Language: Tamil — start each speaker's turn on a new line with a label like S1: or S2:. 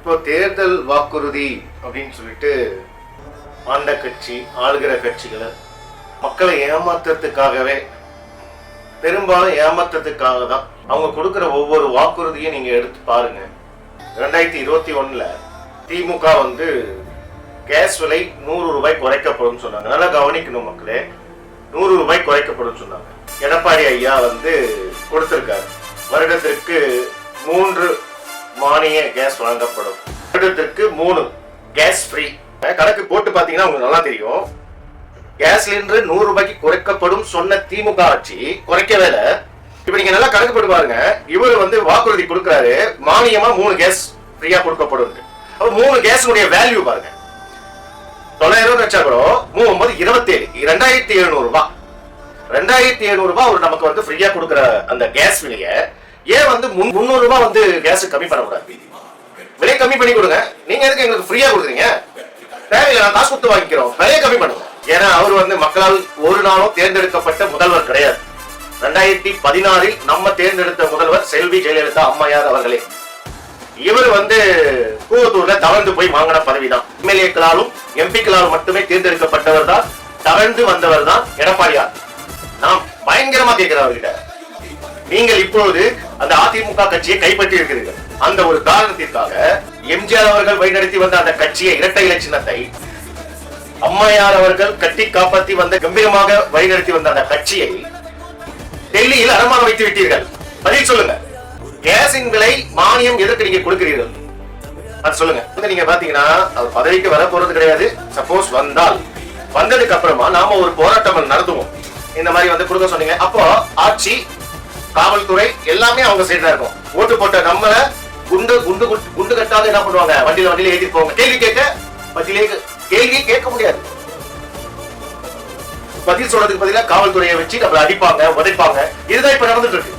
S1: இப்போ தேர்தல் வாக்குறுதி அப்படின்னு சொல்லிட்டு ஆண்ட கட்சி ஆளுகிற கட்சிகளை மக்களை ஏமாத்துறதுக்காகவே, பெரும்பாலும் ஏமாத்துறதுக்காக தான் அவங்க கொடுக்குற ஒவ்வொரு வாக்குறுதியும் நீங்க எடுத்து பாருங்க. 2021 திமுக கேஸ் விலை 100 ரூபாய் குறைக்கப்படும் சொன்னாங்க. நல்லா கவனிக்கணும் மக்களே, 100 ரூபாய் குறைக்கப்படும் சொன்னாங்க. எடப்பாடி ஐயா கொடுத்திருக்காரு. வருடத்திற்கு 3 மானிய கேஸ் வழங்கப்படும், வருடத்திற்கு 3 கேஸ் ஃப்ரீ. கணக்கு போட்டு பாத்தீங்கன்னா உங்களுக்கு நல்லா தெரியும். கேஸ் சிலிண்டர் 100 ரூபாய்க்கு குறைக்கப்படும் சொன்ன திமுக ஆட்சி குறைக்கவே இல்லை. இப்ப நீங்க நல்லா கணக்கு போட்டு பாருங்க. இவரு வாக்குறுதி கொடுக்கிறாரு, மானியமா 3 கேஸ் ஃப்ரீயா கொடுக்கப்படும். 3 கேஸ் வேல்யூ பாருங்க, 900 வச்சா கூட 27 2700 ரூபாய். 2700 ரூபாய் ஒரு நமக்கு ஃப்ரீயா கொடுக்கிற அந்த கேஸ் விலைய ஏன் 300 ரூபாய் கேஸ் கம்மி பண்ணக்கூடாது? விலை கம்மி பண்ணி கொடுங்க. நீங்க எதுக்கு எங்களுக்கு ஃப்ரீயா கொடுக்குறீங்க? தேவையில்லை, நான் காசு கொடுத்து வாங்கிக்கிறோம், விலையை கம்மி பண்ணுங்க. ஏன்னா அவர் மக்களால் ஒரு நாளும் தேர்ந்தெடுக்கப்பட்ட முதல்வர் கிடையாது. 2016 நம்ம தேர்ந்தெடுத்த முதல்வர் செல்வி ஜெயலலிதா அம்மையார் அவர்களே. இவர் கூவத்தூர்ல தவழ்ந்து போய் வாங்கின பதவிதான். எம்எல்ஏக்களாலும் எம்பிக்களாலும் மட்டுமே தேர்ந்தெடுக்கப்பட்டவர் தான், தவழ்ந்து வந்தவர் தான் எடப்பாடியார். நாம் பயங்கரமா கேட்கிறோம் அவர்கிட்ட, நீங்கள் இப்பொழுது அந்த அதிமுக கட்சியை கைப்பற்றி இருக்கிறீர்கள். அந்த ஒரு காரணத்திற்காக எம்ஜிஆர் அவர்கள் வழிநடத்தி வந்த அந்த கட்சியை, இரட்டை இலை சின்னத்தை அம்மையார் அவர்கள் கட்டி காப்பாற்றி வந்த, கம்பீரமாக வழிநடத்தி வந்த அந்த கட்சியை டெல்லியில் அடமான வைத்து விட்டீர்கள். பதில் சொல்லுங்க. கேஸின் விலை மானியம் எதற்கு நீங்க கொடுக்கிறீர்கள்? அது சொல்லுங்க. நீங்க பாத்தீங்கன்னா அவர் பதவிக்கு வர போறது கிடையாது. சப்போஸ் வந்ததுக்கு அப்புறமா நாம ஒரு போராட்டம் நடத்துவோம். இந்த மாதிரி கொடுக்க சொன்னீங்க. அப்போ ஆட்சி, காவல்துறை எல்லாமே அவங்க சைடு தான் இருக்கும். ஓட்டு போட்ட நம்மள குண்டு கட்டாத என்ன பண்ணுவாங்க? வண்டியில ஏற்றிட்டு போவாங்க. கேள்வி கேட்க முடியாது. பதில் சொல்றதுக்கு பதிலாக காவல்துறையை வச்சு நம்மள அடிப்பாங்க, உதைப்பாங்க. இதுதான் இப்ப நடந்துட்டு இருக்கு.